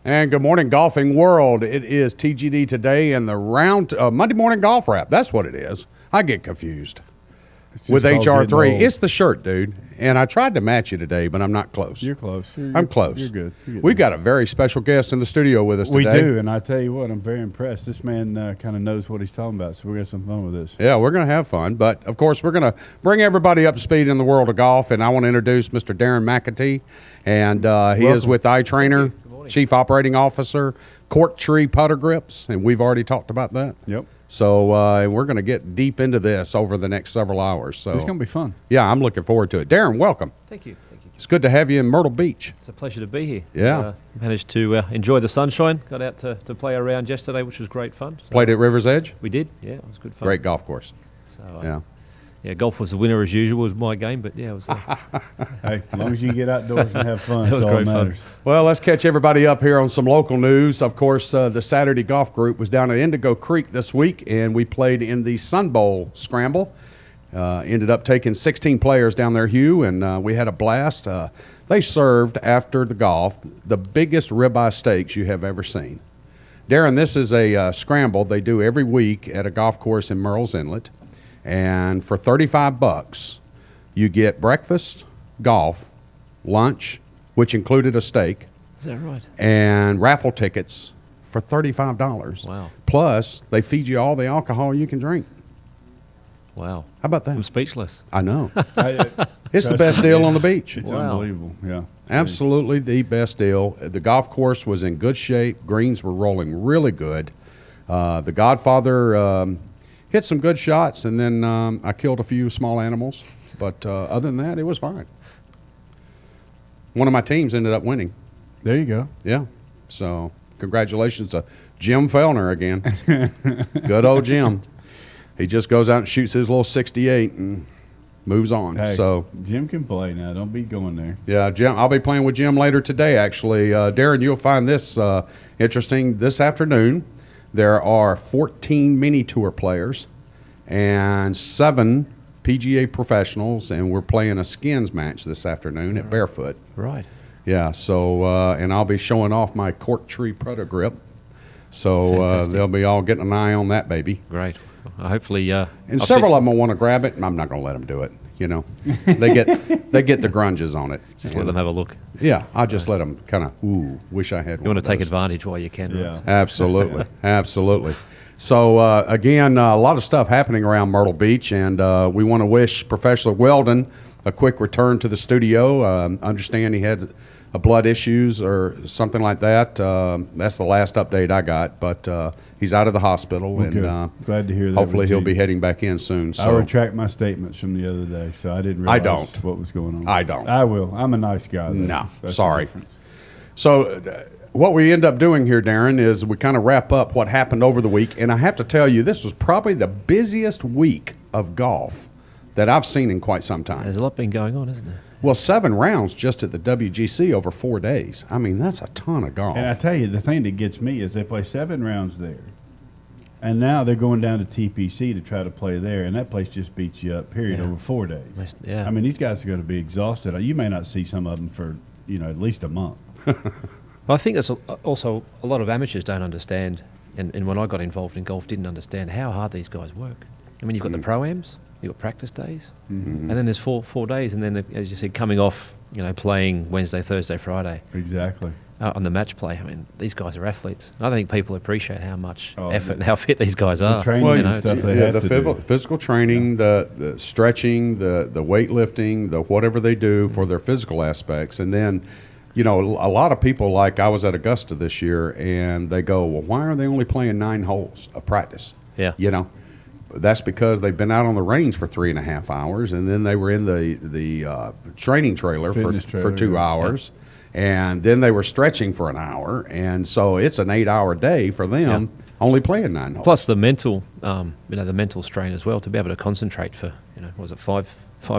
And good morning, golfing world. It is TGD today and the round Monday morning golf wrap. That's what it is. I get confused with HR3. It's the shirt, dude. And I tried to match you today, but I'm not close. You're close. I'm close. You're good. We've got a very special guest in the studio with us today. We do, and I tell you what, I'm very impressed. This man kind of knows what he's talking about, so we're going to have some fun with this. Yeah, we're going to have fun. But, of course, we're going to bring everybody up to speed in the world of golf, and I want to introduce Mr. Darren McAtee. And he is with iTrainer, Chief Operating Officer, Cork Tree Putter Grips, and we've already talked about that. Yep. So we're going to get deep into this over the next several hours. So it's going to be fun. Yeah, I'm looking forward to it. Darren, welcome. Thank you. Thank you. It's good to have you in Myrtle Beach. It's a pleasure to be here. Yeah. Managed to enjoy the sunshine. Got out to play around yesterday, which was great fun. So Played at River's Edge? We did. Yeah, it was good fun. Great golf course. So, yeah, golf was the winner as usual. Was my game, but yeah, it was. Hey, as long as you can get outdoors and have fun, It was that's all great that fun. matters. Well, let's catch everybody up here on some local news. Of course, the Saturday Golf Group was down at Indigo Creek this week, and we played in the Sun Bowl Scramble. Ended up taking 16 players down there, Hugh, and we had a blast. They served, after the golf, the biggest ribeye steaks you have ever seen. Darren, this is a scramble they do every week at a golf course in Murrells Inlet. And for $35, you get breakfast, golf, lunch, which included a steak. Is that right? And raffle tickets for $35. Wow. Plus, they feed you all the alcohol you can drink. Wow. How about that? I'm speechless. I know. It's the best deal on the beach. It's Wow. unbelievable, yeah. Absolutely the best deal. The golf course was in good shape. Greens were rolling really good. The Godfather hit some good shots, and then I killed a few small animals. But other than that, it was fine. One of my teams ended up winning. There you go. Yeah. So congratulations to Jim Fellner again. Good old Jim. He just goes out and shoots his little 68 and moves on. Hey, So Jim can play now. Don't be going there. yeah, Jim. I'll be playing with Jim later today, actually. Darren, you'll find this interesting. This afternoon, there are 14 mini tour players and 7 PGA professionals, and we're playing a skins match this afternoon at Barefoot. Right. Yeah, so, and I'll be showing off my Cork Tree Putter Grip. So Fantastic. they'll be all getting an eye on that baby. Great. Hopefully. And I'll several see- of them will want to grab it, and I'm not going to let them do it. You know, they get the grunges on it. Just let them have a look. Yeah, I'll just let them kind of, wish I had one. You want of to take those. advantage while you can. Yeah. Right? Absolutely, absolutely. So again, a lot of stuff happening around Myrtle Beach, and we want to wish Professor Weldon a quick return to the studio. Understand he had a blood issues or something like that. That's the last update I got, but he's out of the hospital, Well, and good. Glad to hear that. hopefully with he'll you. be heading back in soon. I So retract my statements from the other day, so I didn't I realize don't. what was going on. I don't. I will. I'm a nice guy. Though. No, That's the sorry. difference. So what we end up doing here, Darren, is we kind of wrap up what happened over the week. And I have to tell you, this was probably the busiest week of golf that I've seen in quite some time. There's a lot been going on, isn't there? Well, 7 rounds just at the WGC over 4 days. I mean, that's a ton of golf. And I tell you, the thing that gets me is they play 7 rounds there, and now they're going down to TPC to try to play there, and that place just beats you up, period, Yeah. over 4 days. Yeah. I mean, these guys are going to be exhausted. You may not see some of them for, at least a month. Well, I think there's also a lot of amateurs don't understand, and when I got involved in golf, didn't understand how hard these guys work. I mean, you've got the pro-ams, you've got practice days, and then there's four days, and then, as you said, coming off, playing Wednesday, Thursday, Friday Exactly. on the match play. I mean, these guys are athletes. And I think people appreciate how much Oh, effort and how fit these guys are. training well, and it's- stuff they yeah, have the to do. physical training, the stretching, the weightlifting, the whatever they do for their physical aspects. And then, a lot of people, like I was at Augusta this year, and they go, well, why are they only playing 9 holes of practice? Yeah. That's because they've been out on the range for 3.5 hours, and then they were in the training trailer Fitness for trailer, 2 yeah. hours, and then they were stretching for an hour, and so it's an 8-hour day for them, only playing 9 holes. Plus the mental, the mental strain as well, to be able to concentrate for, was it 5,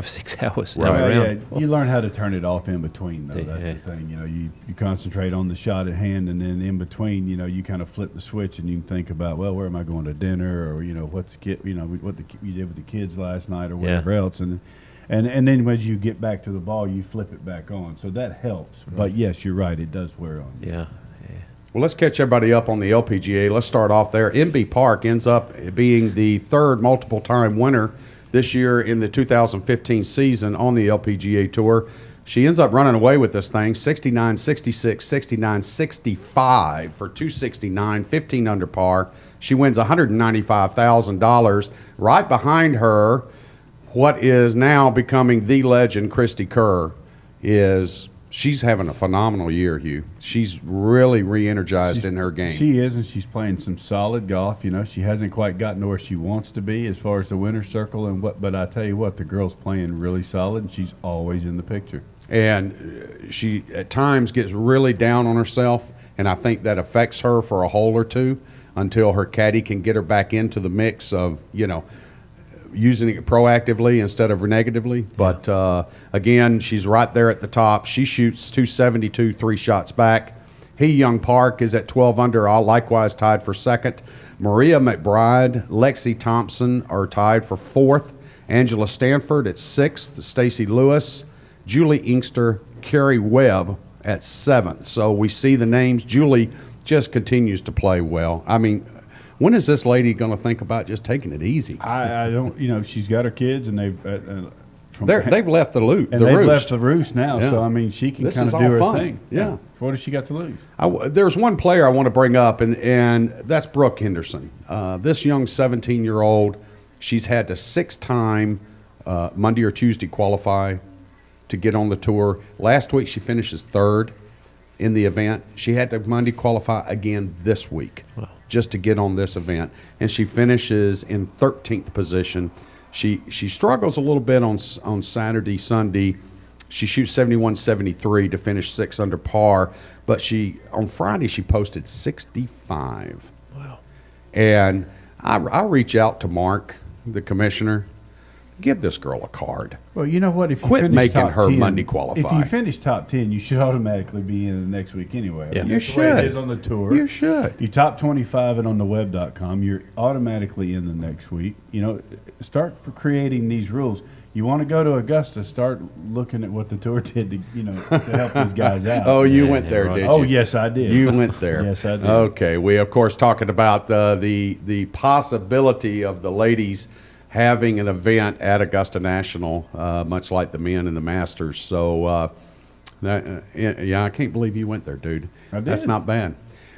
6 hours Right. around. Yeah, you learn how to turn it off in between, though. Yeah. That's the thing. You concentrate on the shot at hand, and then in between, you kind of flip the switch, and you can think about, well, where am I going to dinner, or what you did with the kids last night, or whatever else, and then as you get back to the ball, you flip it back on. So that helps. But yes, you're right, it does wear on you. Yeah. Well, let's catch everybody up on the LPGA. Let's start off there. MB Park ends up being the third multiple-time winner this year in the 2015 season on the LPGA Tour. She ends up running away with this thing, 69, 66, 69, 65 for 269, 15 under par. She wins $195,000. Right behind her, what is now becoming the legend, Christy Kerr, she's having a phenomenal year, Hugh. She's really re-energized in her game. She is, and she's playing some solid golf. You know, she hasn't quite gotten to where she wants to be as far as the winner's circle but I tell you what, the girl's playing really solid, and she's always in the picture. And she at times gets really down on herself, and I think that affects her for a hole or two until her caddy can get her back into the mix of, using it proactively instead of negatively. But again, she's right there at the top. She shoots 272, 3 shots back. Young Park is at 12 under, all likewise tied for second. Maria McBride, Lexi Thompson are tied for fourth. Angela Stanford at sixth. Stacy Lewis, Julie Inkster, Carrie Webb at seventh. So we see the names. Julie just continues to play well. I mean, when is this lady going to think about just taking it easy? I don't. She's got her kids, and they've left the roost. And they've left the roost now. Yeah. So I mean, she can kind of do her fun. thing. Yeah. So what does she got to lose? There's one player I want to bring up, and that's Brooke Henderson. This young 17-year-old, she's had to 6-time Monday or Tuesday qualify to get on the tour. Last week she finishes third in the event. She had to Monday qualify again this week just to get on this event, and she finishes in 13th position. She struggles a little bit on Saturday, Sunday. She shoots 71, 73 to finish 6 under par, but on Friday she posted 65. Wow! And I reach out to Mark, the commissioner. Give this girl a card. Well, you know what? If you quit making top her 10, Monday qualify. If you finish top 10, you should automatically be in the next week anyway. Yeah. I mean, You that's should. The way it is on the tour. You should. You top 25 and on the web.com, you're automatically in the next week. Start creating these rules. You want to go to Augusta, start looking at what the tour did to help these guys out. Oh, you went there, right. did you? Oh, yes, I did. You went there. Yes, I did. Okay. We, of course, talking about the possibility of the ladies having an event at Augusta National, much like the men and the Masters. So, I can't believe you went there, dude. I did. That's not bad.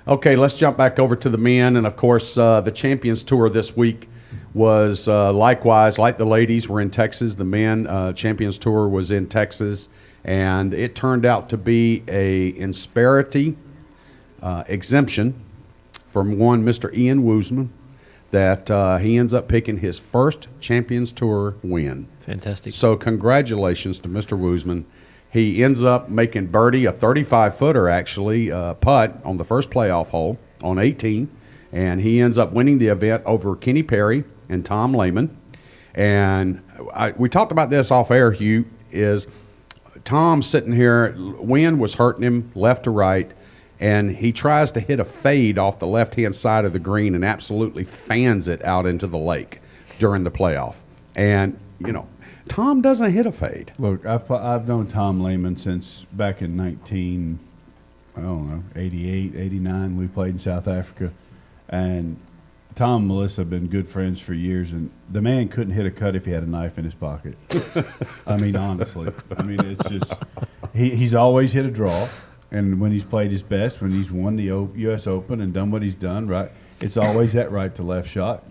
Okay, let's jump back over to the men. And, of course, the Champions Tour this week was likewise, like the ladies, were in Texas. The men Champions Tour was in Texas. And it turned out to be a Insperity exemption from one Mr. Ian Woosman, that he ends up picking his first Champions Tour win. Fantastic. So congratulations to Mr. Woosman. He ends up making birdie, a 35-footer actually, putt on the first playoff hole on 18, and he ends up winning the event over Kenny Perry and Tom Lehman. And we talked about this off air, Hugh, is Tom sitting here, wind was hurting him left to right, and he tries to hit a fade off the left-hand side of the green and absolutely fans it out into the lake during the playoff. And, Tom doesn't hit a fade. Look, I've known Tom Lehman since back in 88, 89. We played in South Africa. And Tom and Melissa have been good friends for years, and the man couldn't hit a cut if he had a knife in his pocket. I mean, honestly. I mean, it's just he's always hit a draw. And when he's played his best, when he's won the U.S. Open and done what he's done, right, it's always that right to left shot.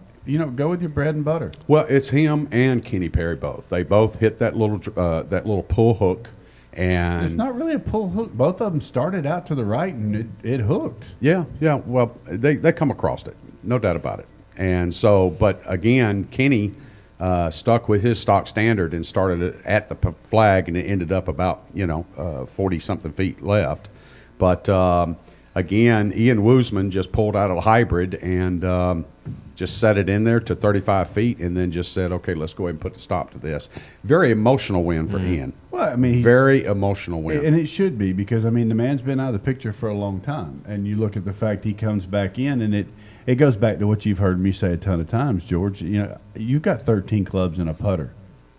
Go with your bread and butter. Well, it's him and Kenny Perry both. They both hit that little pull hook, and it's not really a pull hook. Both of them started out to the right, and it hooked. Yeah. Well, they come across it, no doubt about it. And so, but again, Kenny stuck with his stock standard and started it at the flag, and it ended up about 40-something feet left. But again, Ian Woosman just pulled out a hybrid and just set it in there to 35 feet, and then just said, "Okay, let's go ahead and put the stop to this." Very emotional win for Ian. Well, I mean, very emotional win, and it should be, because the man's been out of the picture for a long time, and you look at the fact he comes back in, and it goes back to what you've heard me say a ton of times, George. You've got 13 clubs and a putter.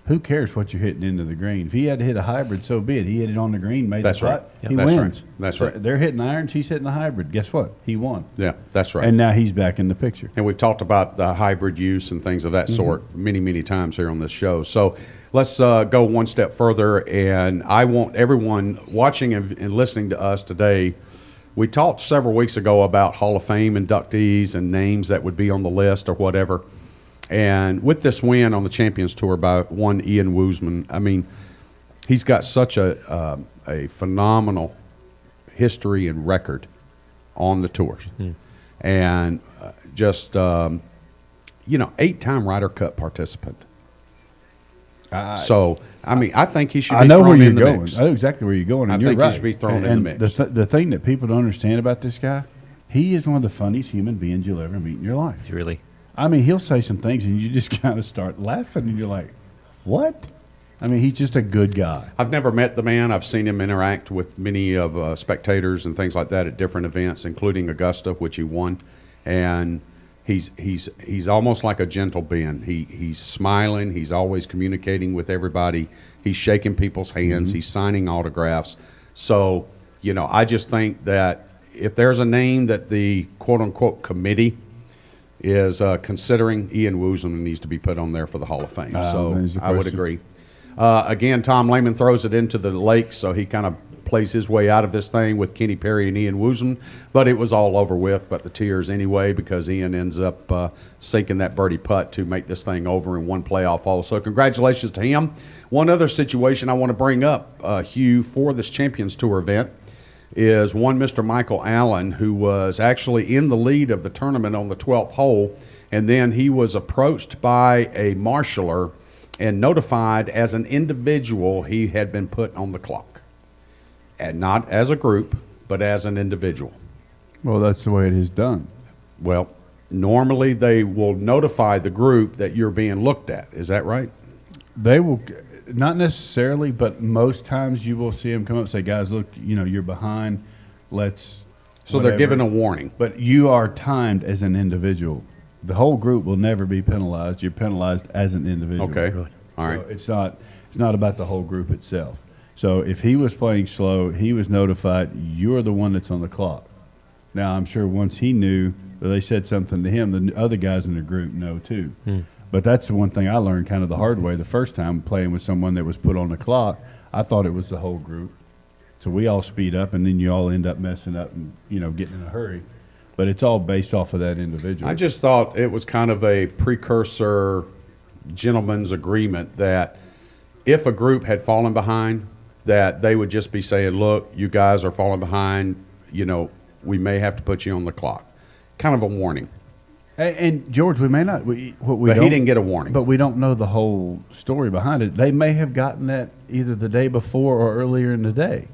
who cares what you're hitting into the green? If he had to hit a hybrid, so be it. He hit it on the green, made That's the right. putt, Yep. he That's wins. right. That's So right. they're hitting irons, he's hitting a hybrid. Guess what? He won. Yeah, that's right. And now he's back in the picture. And we've talked about the hybrid use and things of that sort many, many times here on this show. So let's go one step further. And I want everyone watching and listening to us today. We talked several weeks ago about Hall of Fame inductees and names that would be on the list or whatever. And with this win on the Champions Tour by one Ian Woosman, I mean, he's got such a phenomenal history and record on the tours. And just, 8-time Ryder Cup participant. So, I mean, I think he should be I know thrown where you're in the going. mix. I know exactly where you're going, and I you're think he right. should be thrown in the And mix. The thing that people don't understand about this guy, he is one of the funniest human beings you'll ever meet in your life. Really. I mean, he'll say some things, and you just kind of start laughing, and you're like, what? I mean, he's just a good guy. I've never met the man. I've seen him interact with many of spectators and things like that at different events, including Augusta, which he won. And he's almost like a gentle Ben. He's smiling. He's always communicating with everybody. He's shaking people's hands. He's signing autographs. So, I just think that if there's a name that the quote-unquote committee is considering, Ian Woosman needs to be put on there for the Hall of Fame. So there's a I would question. agree. Again, Tom Lehman throws it into the lake, so he kind of plays his way out of this thing with Kenny Perry and Ian Woosman. But it was all over with, but the tears anyway, because Ian ends up sinking that birdie putt to make this thing over in one playoff hole. So congratulations to him. One other situation I want to bring up, Hugh, for this Champions Tour event is one Mr. Michael Allen, who was actually in the lead of the tournament on the 12th hole, and then he was approached by a marshaller and notified as an individual he had been put on the clock. And not as a group, but as an individual. Well, that's the way it is done. Well, normally they will notify the group that you're being looked at. Is that right? They will, not necessarily, but most times you will see them come up and say, guys, look, you're behind. Let's. So whatever. they're given a warning. But you are timed as an individual. The whole group will never be penalized. You're penalized as an individual. Okay. All right. So it's not about the whole group itself. So if he was playing slow, he was notified, you're the one that's on the clock. Now, I'm sure once he knew, or they said something to him, the other guys in the group know too. But that's the one thing I learned kind of the hard way the first time playing with someone that was put on the clock. I thought it was the whole group. So we all speed up, and then you all end up messing up and, getting in a hurry. But it's all based off of that individual. I just thought it was kind of a precursor gentleman's agreement that if a group had fallen behind, that they would just be saying, look, you guys are falling behind, we may have to put you on the clock. Kind of a warning. And George, we may not. But he didn't get a warning. But we don't know the whole story behind it. They may have gotten that either the day before or earlier in the day.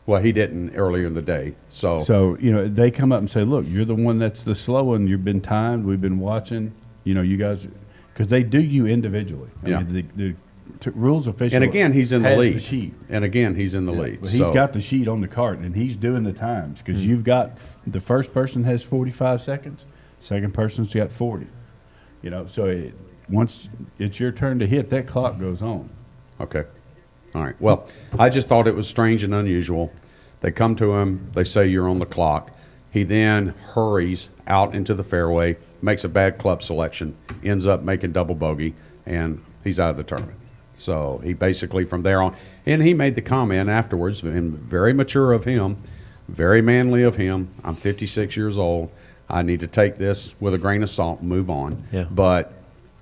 Well, he didn't earlier in the day. So they come up and say, look, you're the one that's the slow one. You've been timed. We've been watching. You guys, because they do you individually. I mean, the rules official. And again, he's in the has lead. The sheet. And again, he's in the lead. But he's got the sheet on the cart, and he's doing the times because you've got the first person has 45 seconds, second person's got 40. So once it's your turn to hit, that clock goes on. Okay. All right. Well, I just thought it was strange and unusual. They come to him. They say you're on the clock. He then hurries out into the fairway, makes a bad club selection, ends up making double bogey, and he's out of the tournament. So he basically from there on, and he made the comment afterwards, and very mature of him, very manly of him. I'm 56 years old. I need to take this with a grain of salt and move on. Yeah. But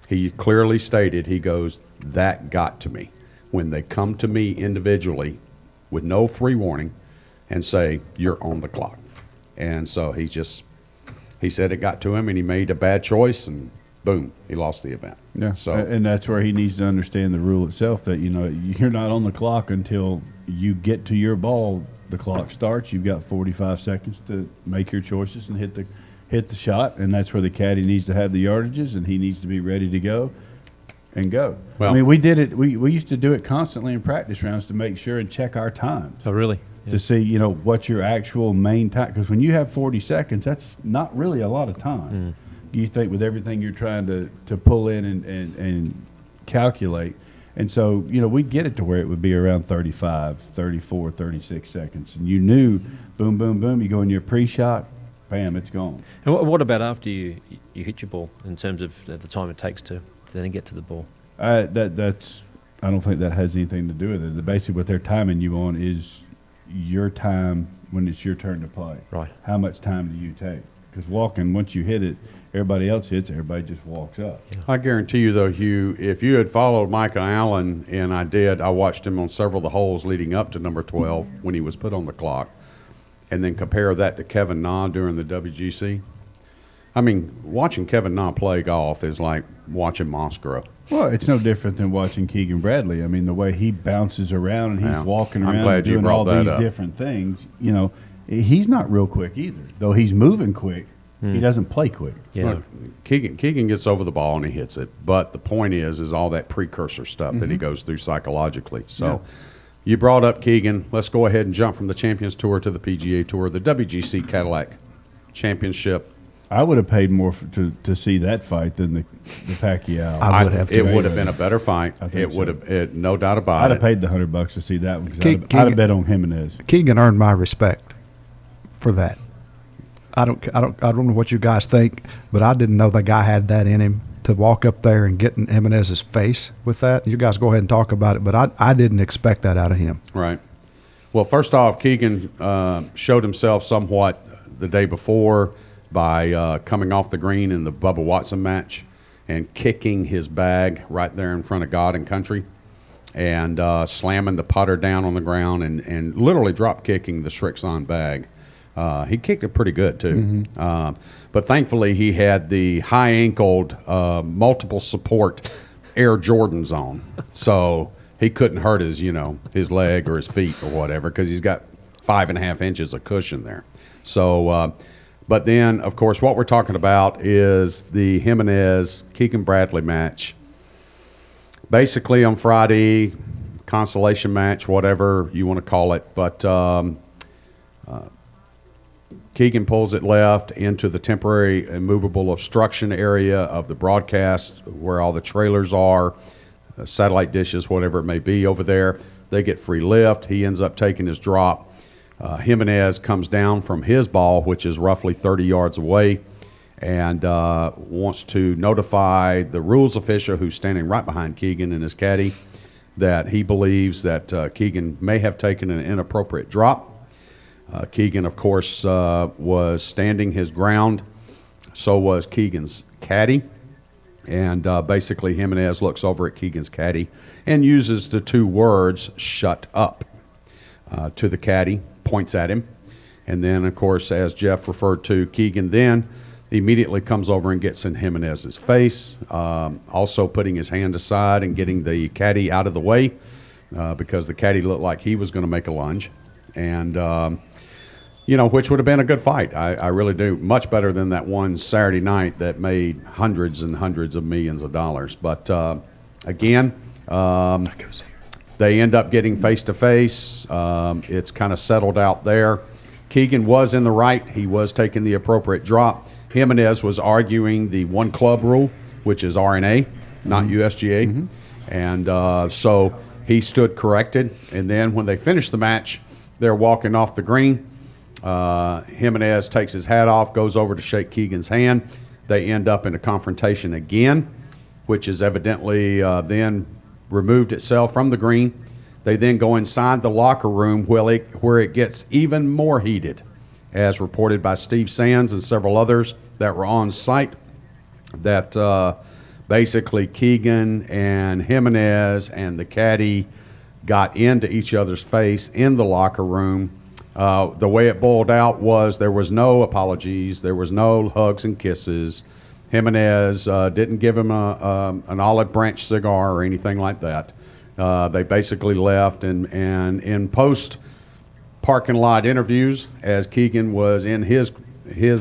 he clearly stated, he goes, that got to me. When they come to me individually with no free warning and say, you're on the clock. And so he said it got to him and he made a bad choice and boom, he lost the event. Yeah. So, and that's where he needs to understand the rule itself that, you're not on the clock until you get to your ball. The clock starts. You've got 45 seconds to make your choices and hit the shot. And that's where the caddy needs to have the yardages and he needs to be ready to go. And go. Well, I mean, we did it. We used to do it constantly in practice rounds to make sure and check our times. Oh, really? To see, what your actual main time. Because when you have 40 seconds, that's not really a lot of time. You think with everything you're trying to pull in and calculate. And so, we'd get it to where it would be around 35, 34, 36 seconds. And you knew, boom, boom, boom, you go in your pre-shot, bam, it's gone. And what about after you hit your ball in terms of the time it takes to then get to the ball? I don't think that has anything to do with it. Basically, what they're timing you on is your time when it's your turn to play. Right. How much time do you take? Because walking, once you hit it, everybody else hits it, everybody just walks up. Yeah. I guarantee you, though, Hugh, if you had followed Micah Allen, and I watched him on several of the holes leading up to number 12 when he was put on the clock, and then compare that to Kevin Na during the WGC. I mean, watching Kevin Na play golf is like watching moss grow. Well, it's no different than watching Keegan Bradley. I mean, the way he bounces around and he's walking I'm around glad and you doing brought all that these up. different things, he's not real quick either. Though he's moving quick, he doesn't play quick. Yeah. Look, Keegan gets over the ball and he hits it. But the point is all that precursor stuff that he goes through psychologically. So you brought up Keegan. Let's go ahead and jump from the Champions Tour to the PGA Tour, the WGC Cadillac Championship. I would have paid more to see that fight than the Pacquiao. I would have It would have been a better fight. I think It would so. have, no doubt about I'd it. have paid the $100 to see that one because I'd Keegan- have bet on Jimenez. Keegan earned my respect for that. I don't know what you guys think, but I didn't know the guy had that in him to walk up there and get in Jimenez's face with that. You guys go ahead and talk about it, but I didn't expect that out of him. Right. Well, first off, Keegan showed himself somewhat the day before by coming off the green in the Bubba Watson match and kicking his bag right there in front of God and country and slamming the putter down on the ground and literally drop kicking the Srixon bag. He kicked it pretty good, too. But thankfully, he had the high-ankled, multiple support Air Jordans on. So he couldn't hurt his leg or his feet or whatever because he's got 5.5 inches of cushion there. So, but then, of course, what we're talking about is the Jimenez-Keegan Bradley match. Basically, on Friday, consolation match, whatever you want to call it. But Keegan pulls it left into the temporary immovable obstruction area of the broadcast where all the trailers are, satellite dishes, whatever it may be over there. They get free lift. He ends up taking his drop. Jimenez comes down from his ball, which is roughly 30 yards away, and wants to notify the rules official who's standing right behind Keegan and his caddy that he believes that Keegan may have taken an inappropriate drop. Keegan, of course, was standing his ground. So was Keegan's caddy. And basically Jimenez looks over at Keegan's caddy and uses the two words, "shut up," to the caddy, points at him. And then, of course, as Jeff referred to, Keegan then immediately comes over and gets in Jimenez's face, also putting his hand aside and getting the caddy out of the way because the caddy looked like he was going to make a lunge. And, which would have been a good fight. I really do. Much better than that one Saturday night that made hundreds and hundreds of millions of dollars. But, again, they end up getting face-to-face. It's kind of settled out there. Keegan was in the right. He was taking the appropriate drop. Jimenez was arguing the one-club rule, which is RNA, not USGA. And so he stood corrected. And then when they finished the match, they're walking off the green. Jimenez takes his hat off, goes over to shake Keegan's hand. They end up in a confrontation again, which is evidently then removed itself from the green. They then go inside the locker room where it gets even more heated, as reported by Steve Sands and several others that were on site, that basically Keegan and Jimenez and the caddy got into each other's face in the locker room. The way it boiled out was there was no apologies. There was no hugs and kisses. Jimenez didn't give him an olive branch cigar or anything like that. They basically left, and in post parking lot interviews, as Keegan was in his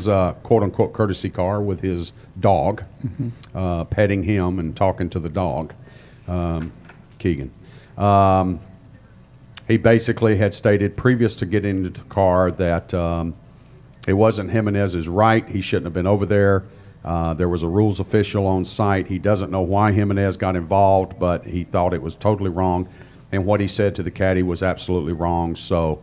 quote unquote courtesy car with his dog, petting him and talking to the dog, Keegan. He basically had stated previous to getting into the car that it wasn't Jimenez's right. He shouldn't have been over there. There was a rules official on site. He doesn't know why Jimenez got involved, but he thought it was totally wrong. And what he said to the caddy was absolutely wrong. So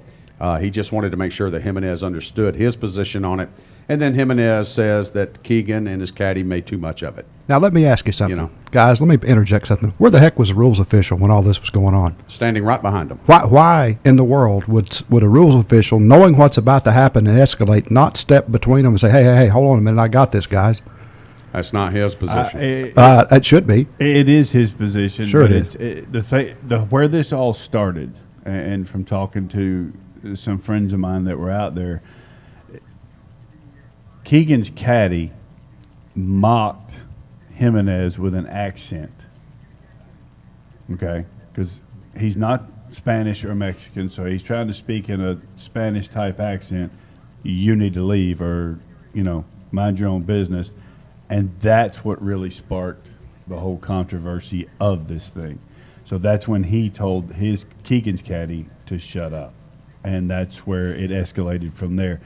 he just wanted to make sure that Jimenez understood his position on it. And then Jimenez says that Keegan and his caddy made too much of it. Now, let me ask you something. You know. Guys, let me interject something. Where the heck was the rules official when all this was going on? Standing right behind him. Why in the world would a rules official, knowing what's about to happen and escalate, not step between them and say, hey, hold on a minute, I got this, guys? That's not his position. It should be. It is his position. Sure but it is. Where this all started, and from talking to some friends of mine that were out there, Keegan's caddy mocked Jimenez with an accent, okay? Because he's not Spanish or Mexican, so he's trying to speak in a Spanish-type accent. You need to leave, or, mind your own business. And that's what really sparked the whole controversy of this thing. So that's when he told Keegan's caddy to shut up, and that's where it escalated from there.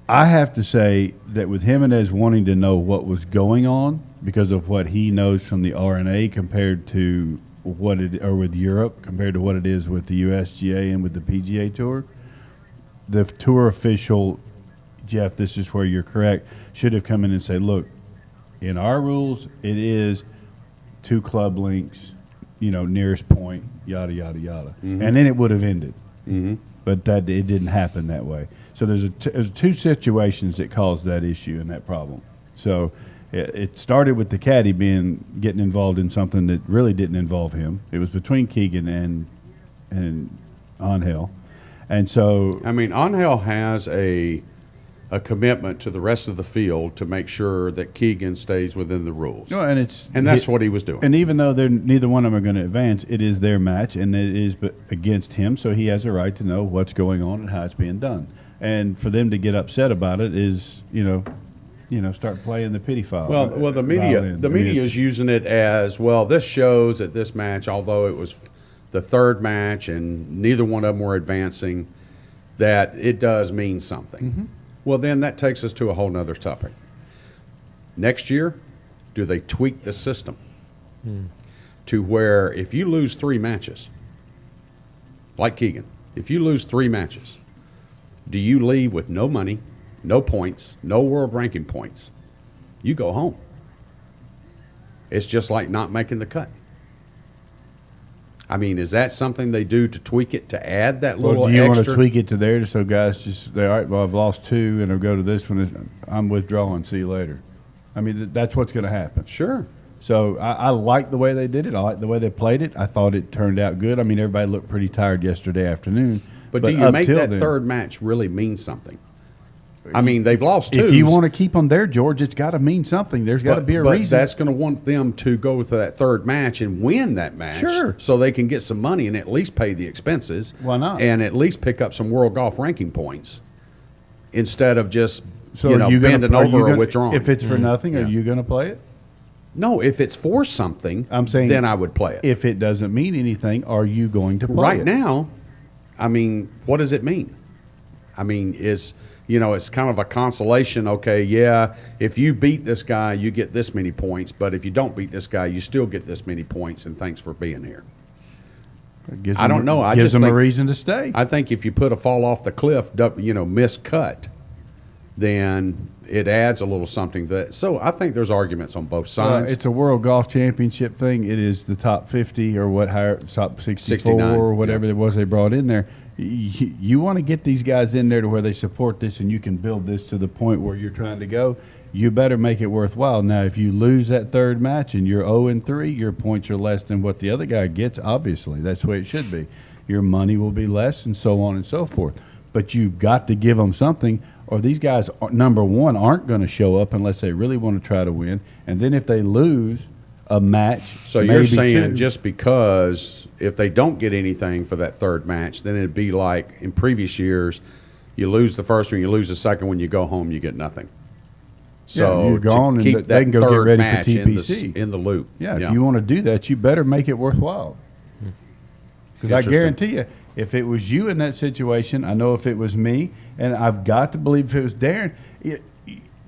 I have to say that with Jimenez wanting to know what was going on because of what he knows from the RNA compared to or with Europe compared to what it is with the USGA and with the PGA Tour, the tour official, Jeff, this is where you're correct, should have come in and said, look, in our rules, it is 2 club links, nearest point, yada, yada, yada. Mm-hmm. And then it would have ended. Mm-hmm. But it didn't happen that way. So there's 2 situations that caused that issue and that problem. So it started with the caddy getting involved in something that really didn't involve him. It was between Keegan and Angel. And so Angel has a commitment to the rest of the field to make sure that Keegan stays within the rules. No, and that's what he was doing. And even though neither one of them are going to advance, it is their match, and it is against him, so he has a right to know what's going on and how it's being done. And for them to get upset about it is, start playing the pity file. Well, the media is using it as, well, this shows that this match, although it was the third match and neither one of them were advancing, that it does mean something. Mm-hmm. Well, then that takes us to a whole nother topic. Next year, do they tweak the system to where if you lose 3 matches, like Keegan, if you lose 3 matches, do you leave with no money, no points, no world ranking points? You go home. It's just like not making the cut. Is that something they do to tweak it, to add that little extra? Do you want to tweak it to there so guys just say, all right, well, I've lost 2 and I'll go to this one. I'm withdrawing. See you later. That's what's going to happen. Sure. So I like the way they did it. I like the way they played it. I thought it turned out good. Everybody looked pretty tired yesterday afternoon. But do you make that third match really mean something? They've lost 2. If you want to keep them there, George, it's got to mean something. There's got to be a reason. But that's going to want them to go to that third match and win that match. Sure. So they can get some money and at least pay the expenses. Why not? And at least pick up some world golf ranking points instead of just bending over or withdrawing. If it's for nothing, are you going to play it? No, if it's for something, I'm saying then I would play it. If it doesn't mean anything, are you going to play it? Right now, what does it mean? It's kind of a consolation. Okay, yeah, if you beat this guy, you get this many points. But if you don't beat this guy, you still get this many points, and thanks for being here. I don't know. I gives just them think, a reason to stay. I think if you put a fall off the cliff, miscut, then it adds a little something to that. So I think there's arguments on both sides. It's a World Golf Championship thing. It is the top 50 or top 64 69, or whatever it was they brought in there. You want to get these guys in there to where they support this and you can build this to the point where you're trying to go, you better make it worthwhile. Now, if you lose that third match and you're 0-3, your points are less than what the other guy gets, obviously. That's the way it should be. Your money will be less and so on and so forth. But you've got to give them something, or these guys, number one, aren't going to show up unless they really want to try to win. And then if they lose a match, so you're saying just because if they don't get anything for that third match, then it'd be like in previous years, you lose the first one, you lose the second one, you go home, you get nothing. So you're gone, to keep and they can go get ready for TPC in the loop. Yeah, if you want to do that, you better make it worthwhile. Because I guarantee you, if it was you in that situation, I know if it was me, and I've got to believe if it was Darren,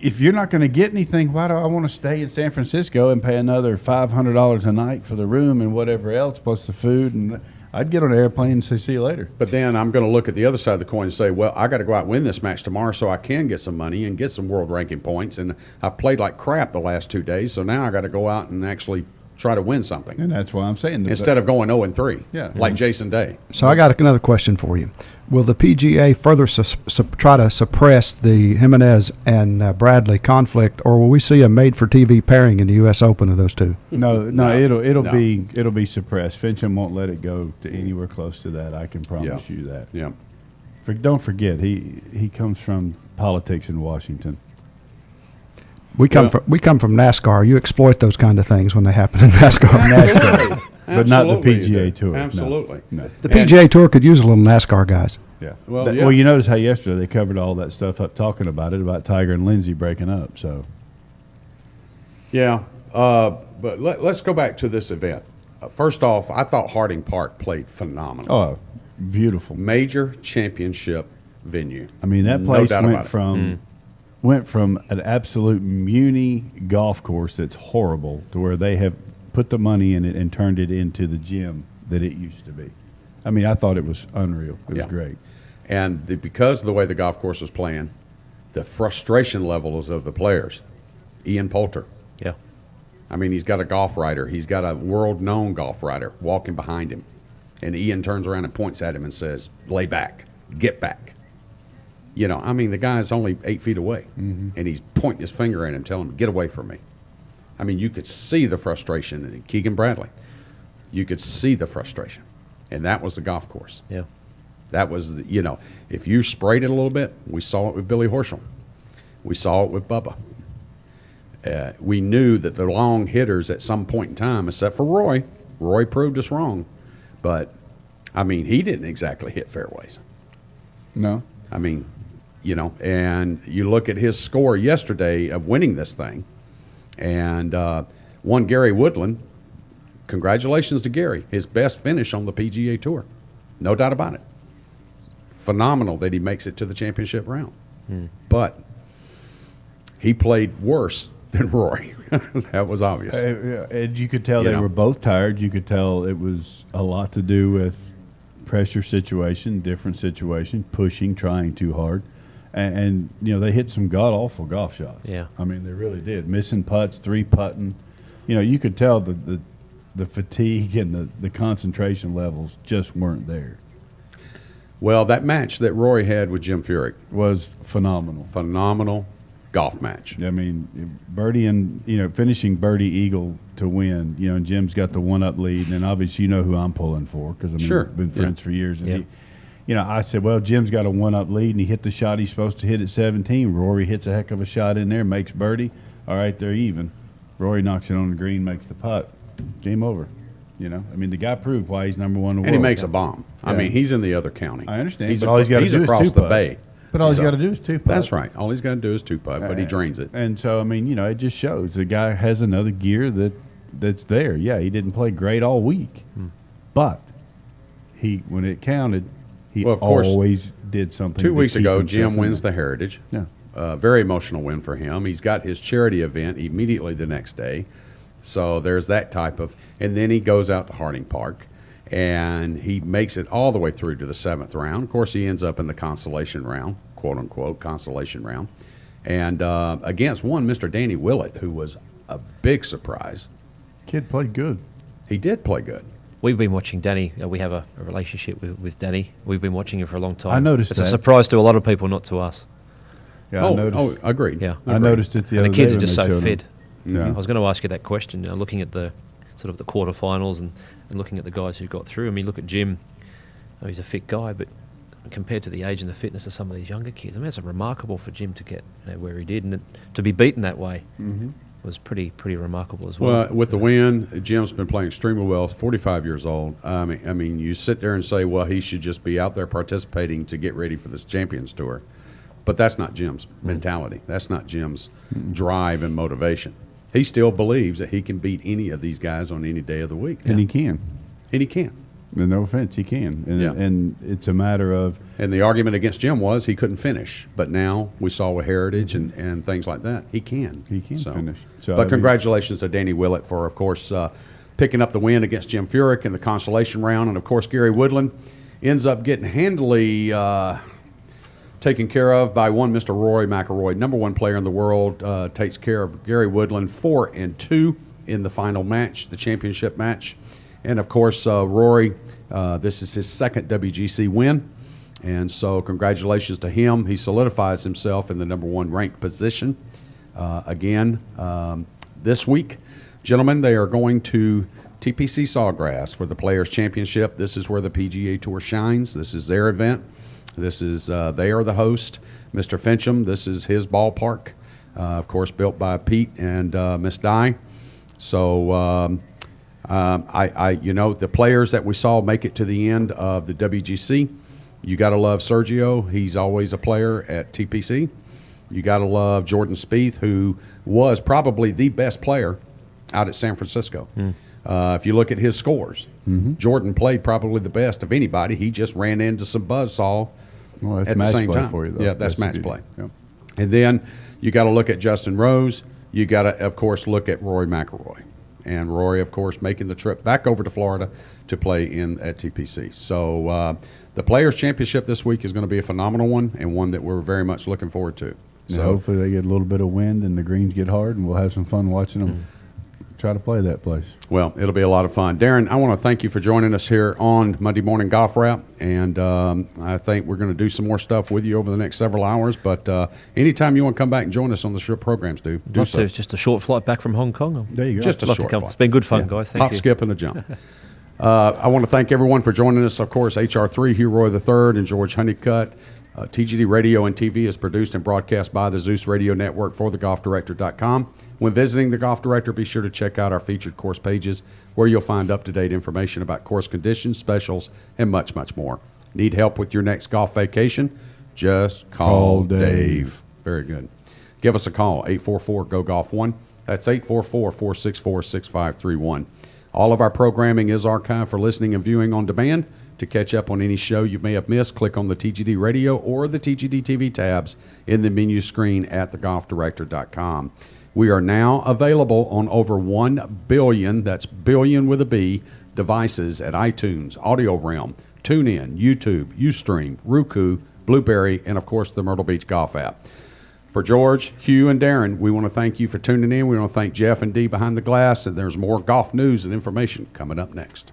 if you're not going to get anything, why do I want to stay in San Francisco and pay another $500 a night for the room and whatever else, plus the food? And I'd get on an airplane and say, see you later. But then I'm going to look at the other side of the coin and say, well, I got to go out and win this match tomorrow so I can get some money and get some world ranking points. And I've played like crap the last 2 days, so now I got to go out and actually try to win something. And that's why I'm saying instead of going 0-3, Yeah. like Jason Day. So I got another question for you. Will the PGA further try to suppress the Jimenez and Bradley conflict, or will we see a made-for-TV pairing in the U.S. Open of those two? No, it'll No. be suppressed. Fincham won't let it go to anywhere close to that. I can promise you that. Yeah. Don't forget, he comes from politics in Washington. We come from NASCAR. You exploit those kind of things when they happen in NASCAR. Absolutely. But not the Absolutely you PGA do. Tour. No. Absolutely. No. The PGA Tour could use a little NASCAR guys. Yeah. Well, yeah. Well, you notice how yesterday they covered all that stuff up talking about it, about Tiger and Lindsay breaking up. So, Yeah, but let's go back to this event. First off, I thought Harding Park played phenomenal. oh, beautiful. Major championship venue. I mean, that No place doubt about it. went from an absolute muni golf course that's horrible to where they have put the money in it and turned it into the gym that it used to be. I mean, I thought it was unreal. It was Yeah. great. And because of the way the golf course was playing, the frustration levels of the players. Ian Poulter. Yeah. I mean, he's got a golf writer. He's got a world-known golf writer walking behind him. And Ian turns around and points at him and says, lay back, get back. You know, I mean, the guy's only 8 feet away. And he's pointing his finger at him, telling him, get away from me. I mean, you could see the frustration in Keegan Bradley. You could see the frustration. And that was the golf course. Yeah. That was, if you sprayed it a little bit, we saw it with Billy Horschel. We saw it with Bubba. We knew that the long hitters at some point in time, except for Roy proved us wrong. But, I mean, he didn't exactly hit fairways. No. I mean, and you look at his score yesterday of winning this thing, and one Gary Woodland. Congratulations to Gary. His best finish on the PGA Tour. No doubt about it. Phenomenal that he makes it to the championship round. But he played worse than Rory. That was obvious. And you could tell they were both tired. You could tell it was a lot to do with pressure situation, different situation, pushing, trying too hard. And they hit some god-awful golf shots. Yeah. I mean, they really did. Missing putts, 3-putting. You could tell the fatigue and the concentration levels just weren't there. Well, that match that Rory had with Jim Furyk Was phenomenal. phenomenal golf match. I mean, birdie and finishing birdie eagle to win. And Jim's got the 1-up lead, and obviously who I'm pulling for because Sure. we've been friends for years. And Yeah. I said, well, Jim's got a 1-up lead, and he hit the shot he's supposed to hit at 17. Rory hits a heck of a shot in there, makes birdie. All right, they're even. Rory knocks it on the green, makes the putt. Game over. I mean, the guy proved why he's number one in the world. And he makes a bomb. I Yeah. mean, he's in the other county. I understand, He's but all he's gotta he's do is across the two-putt. bay. But all he's So- got to do is 2-putt. That's right. All he's got to do is 2-putt, but he drains it. And so, I mean, it just shows the guy has another gear that's there. Yeah, he didn't play great all week, but when it counted, he Well, of course, always did something. 2 to weeks keep ago, himself Jim in wins there. the Heritage. Yeah. Very emotional win for him. He's got his charity event immediately the next day. So there's that type of, and then he goes out to Harding Park, and he makes it all the way through to the 7th round. Of course, he ends up in the consolation round, quote unquote, consolation round, and against one Mr. Danny Willett, who was a big surprise. Kid played good. He did play good. We've been watching Danny. We have a relationship with Danny. We've been watching him for a long time. I noticed it's that. a surprise to a lot of people, not to us. Yeah, I noticed. Agreed. Yeah. I noticed it the And other the kids day are just when they so showed fit. him. Yeah. I was going to ask you that question. Looking at the sort of the quarterfinals and looking at the guys who got through. I mean, look at Jim. He's a fit guy, but compared to the age and the fitness of some of these younger kids, I mean, it's remarkable for Jim to get where he did, and to be beaten that way was pretty remarkable as well. Well, with the win, Jim's been playing extremely well. He's 45 years old. I mean, you sit there and say, well, he should just be out there participating to get ready for this Champions Tour. But that's not Jim's mentality. That's not Jim's drive and motivation. He still believes that he can beat any of these guys on any day of the week. And he can. And he can. And no offense, he can. And, Yeah. and it's a matter of And the argument against Jim was he couldn't finish. But now we saw with Heritage and things like that, he can. He can finish. So, I But mean- congratulations to Danny Willett for, of course, picking up the win against Jim Furyk in the consolation round. And, of course, Gary Woodland ends up getting handily taken care of by one Mr. Rory McIlroy, number one player in the world, takes care of Gary Woodland 4-2 in the final match, the championship match. And, of course, Rory, this is his second WGC win. And so congratulations to him. He solidifies himself in the number one ranked position. Again, this week, gentlemen, they are going to TPC Sawgrass for the Players' Championship. This is where the PGA Tour shines. This is their event. This is they are the host. Mr. Fincham, this is his ballpark. Of course, built by Pete and Miss Di. So the players that we saw make it to the end of the WGC, you got to love Sergio. He's always a player at TPC. You got to love Jordan Spieth, who was probably the best player out at San Francisco. If you look at his scores, Jordan played probably the best of anybody. He just ran into some buzzsaw that's at the match same play time. for you, though. Yeah, that's the match beauty. play. Yep. And then you got to look at Justin Rose. You got to, of course, look at Rory McIlroy. And Rory, of course, making the trip back over to Florida to play at TPC. So the Players' Championship this week is going to be a phenomenal one and one that we're very much looking forward to. And So hopefully they get a little bit of wind and the greens get hard, and we'll have some fun watching them try to play that place. Well, it'll be a lot of fun. Darren, I want to thank you for joining us here on Monday Morning Golf Wrap, and I think we're going to do some more stuff with you over the next several hours, but anytime you want to come back and join us on the show programs, do Love so. to. It's just a short flight back from Hong Kong. There you go. Just a Love short to come. flight. It's been good fun, guys. Thank Hop, you. skip, and a jump. I want to thank everyone for joining us. Of course, HR3, Hugh Roy III, and George Honeycutt. TGD Radio and TV is produced and broadcast by the Zeus Radio Network for thegolfdirector.com. When visiting The Golf Director, be sure to check out our featured course pages where you'll find up-to-date information about course conditions, specials, and much, much more. Need help with your next golf vacation? Just call Dave. Very good. Give us a call, 844-GO-GOLF-1. That's 844-464-6531. All of our programming is archived for listening and viewing on demand. To catch up on any show you may have missed, click on the TGD Radio or the TGD TV tabs in the menu screen at thegolfdirector.com. We are now available on over 1 billion, that's billion with a B, devices at iTunes, Audio Realm, TuneIn, YouTube, Ustream, Roku, Blueberry, and of course the Myrtle Beach Golf app. For George, Hugh, and Darren, we want to thank you for tuning in. We want to thank Jeff and Dee behind the glass, and there's more golf news and information coming up next.